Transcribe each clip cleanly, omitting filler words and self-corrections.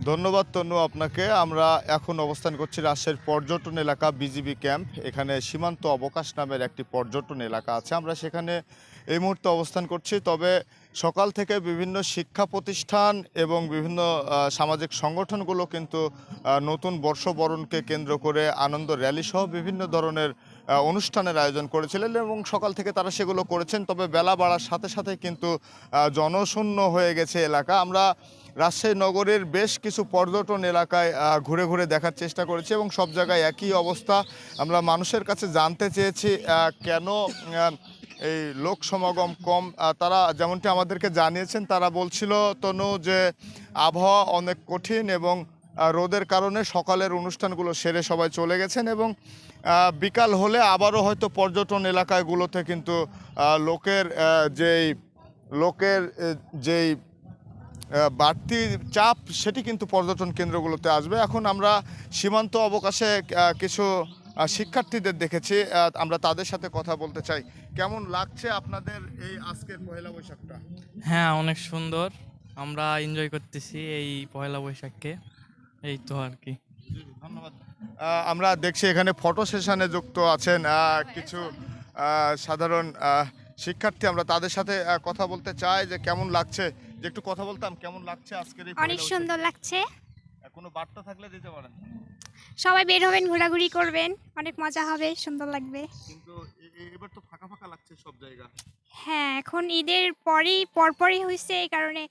ধন্যবাদ তনু আপনাকে। আমরা এখন অবস্থান করছি রাজশাহীর পর্যটন এলাকা বিজিবি ক্যাম্প। এখানে সীমান্ত অবকাশ নামের একটি পর্যটন এলাকা আছে। আমরা সেখানে এই মুহূর্তে অবস্থান করছি। তবে সকাল থেকে বিভিন্ন শিক্ষা প্রতিষ্ঠান এবং বিভিন্ন সামাজিক সংগঠনগুলো কিন্তু নতুন বর্ষবরণকে কেন্দ্র করে আনন্দ র্যালি সহ বিভিন্ন ধরনের অনুষ্ঠানের আয়োজন করেছিলেন এবং সকাল থেকে তারা সেগুলো করেছেন। তবে বেলা বাড়ার সাথে সাথে কিন্তু জনশূন্য হয়ে গেছে এলাকা। আমরা রাজশাহী নগরের বেশ কিছু পর্যটন এলাকায় ঘুরে ঘুরে দেখার চেষ্টা করেছি এবং সব জায়গায় একই অবস্থা। আমরা মানুষের কাছে জানতে চেয়েছি কেন এই লোক সমাগম কম। তারা যেমনটি আমাদেরকে জানিয়েছেন, তারা বলছিল তনু যে আবহাওয়া অনেক কঠিন এবং রোদের কারণে সকালের অনুষ্ঠানগুলো সেরে সবাই চলে গেছেন এবং বিকাল হলে আবারও হয়তো পর্যটন এলাকাগুলোতে কিন্তু লোকের যেই বাড়তি চাপ সেটি কিন্তু পর্যটন কেন্দ্রগুলোতে আসবে। এখন আমরা সীমান্ত অবকাশে কিছু শিক্ষার্থীদের দেখেছি, আমরা তাদের সাথে কথা বলতে চাই। কেমন লাগছে আপনাদের এই আজকের পহেলা বৈশাখটা? হ্যাঁ, অনেক সুন্দর। আমরা এনজয় করতেছি এই পহেলা বৈশাখকে। এই তো আর কি। ধন্যবাদ। আমরা দেখছি এখানে ফটো সেশনে যুক্ত আছেন কিছু সাধারণ শিক্ষার্থী। আমরা তাদের সাথে কথা বলতে চাই যে কেমন লাগছে, যে একটু কথা বলতাম কেমন লাগছে আজকের এই অনেক পহেলা সুন্দর বৈশাখ? লাগছে। কোনো বার্তা থাকলে দিতে পারেন। সবাই বের হবেন, ঘোরাঘুরি করবেন, অনেক মজা হবে, সুন্দর লাগবে। কিন্তু এবার তো ফাঁকা ফাঁকা লাগছে সব জায়গা। হ্যাঁ, এখন ঈদের পরপরই হয়েছে, এই কারণে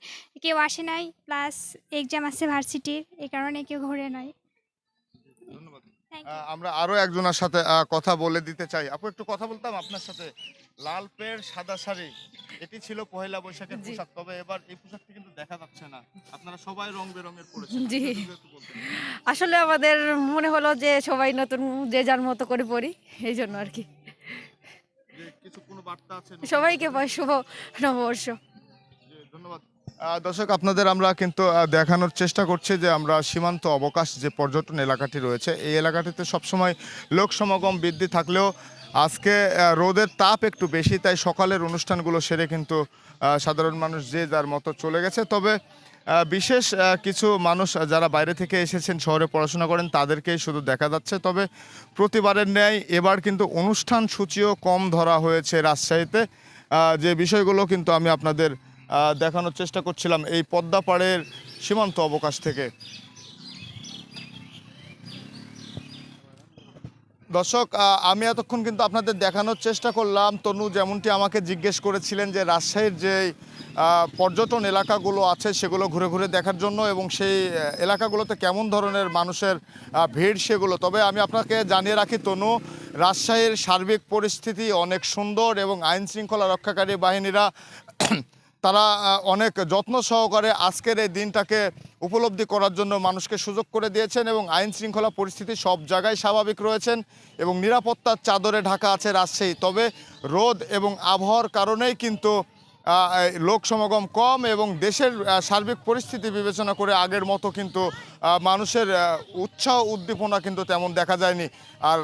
কেউ আসে নাই, প্লাস এক্সাম আছে ভার্সিটির, এই কারণে কেউ ঘুরে নাই। ধন্যবাদ। Thank you. আমরা আরো একজনের সাথে কথা বলে দিতে চাই। আপু একটু কথা বলতাম আপনার সাথে। লাল পেড় সাদা শাড়ি, এটি ছিল পহেলা বৈশাখের জি। পোশাক। তবে এবার এই পোশাকটি কিন্তু দেখা যাচ্ছে না। আপনারা সবাই রং বেরঙের পরেছেন। জি। আপনি যদি একটু বলতেন। আসলে আমাদের মনে হলো যে সবাই নতুন যে যার মতো করে পড়ি, এই জন্য আর কি। যে কিছু কোনো বার্তা আছে নতুন সবাইকে বছরে? শুভ নববর্ষ। জি, ধন্যবাদ। দর্শক, আপনাদের আমরা কিন্তু দেখানোর চেষ্টা করছি যে আমরা সীমান্ত অবকাশ যে পর্যটন এলাকাটি রয়েছে এই এলাকাটিতে সবসময় লোক সমাগম বৃদ্ধি থাকলেও আজকে রোদের তাপ একটু বেশি, তাই সকালের অনুষ্ঠানগুলো সেরে কিন্তু সাধারণ মানুষ যে যার মতো চলে গেছে। তবে বিশেষ কিছু মানুষ যারা বাইরে থেকে এসেছেন, শহরে পড়াশোনা করেন, তাদেরকেই শুধু দেখা যাচ্ছে। তবে প্রতিবারের ন্যায় এবার কিন্তু অনুষ্ঠান সূচিও কম ধরা হয়েছে রাজশাহীতে। যে বিষয়গুলো কিন্তু আমি আপনাদের দেখানোর চেষ্টা করছিলাম এই পদ্মাপাড়ের সীমান্ত অবকাশ থেকে। দর্শক, আমি এতক্ষণ কিন্তু আপনাদের দেখানোর চেষ্টা করলাম। তনু যেমনটি আমাকে জিজ্ঞেস করেছিলেন যে রাজশাহীর যে পর্যটন এলাকাগুলো আছে সেগুলো ঘুরে ঘুরে দেখার জন্য এবং সেই এলাকাগুলোতে কেমন ধরনের মানুষের ভিড় সেগুলো। তবে আমি আপনাকে জানিয়ে রাখি তনু, রাজশাহীর সার্বিক পরিস্থিতি অনেক সুন্দর এবং আইন শৃঙ্খলা রক্ষাকারী বাহিনীরা তারা অনেক যত্ন সহকারে আজকের এই দিনটাকে উপলব্ধি করার জন্য মানুষকে সুযোগ করে দিয়েছেন এবং আইন শৃঙ্খলা পরিস্থিতি সব জায়গায় স্বাভাবিক রয়েছেন এবং নিরাপত্তার চাদরে ঢাকা আছে রাজশাহী। তবে রোদ এবং আবহাওয়ার কারণেই কিন্তু লোক সমাগম কম এবং দেশের সার্বিক পরিস্থিতি বিবেচনা করে আগের মতো কিন্তু মানুষের উৎসাহ উদ্দীপনা কিন্তু তেমন দেখা যায়নি। আর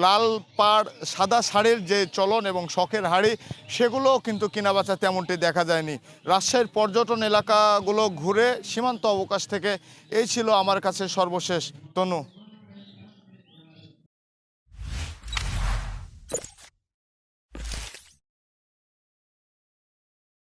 লাল পাড় সাদা শাড়ির যে চলন এবং শখের হাড়ি সেগুলোও কিন্তু কেনাবেচা তেমনটি দেখা যায়নি। রাজশাহীর পর্যটন এলাকাগুলো ঘুরে সীমান্ত অবকাশ থেকে এই ছিল আমার কাছে সর্বশেষ। তনু।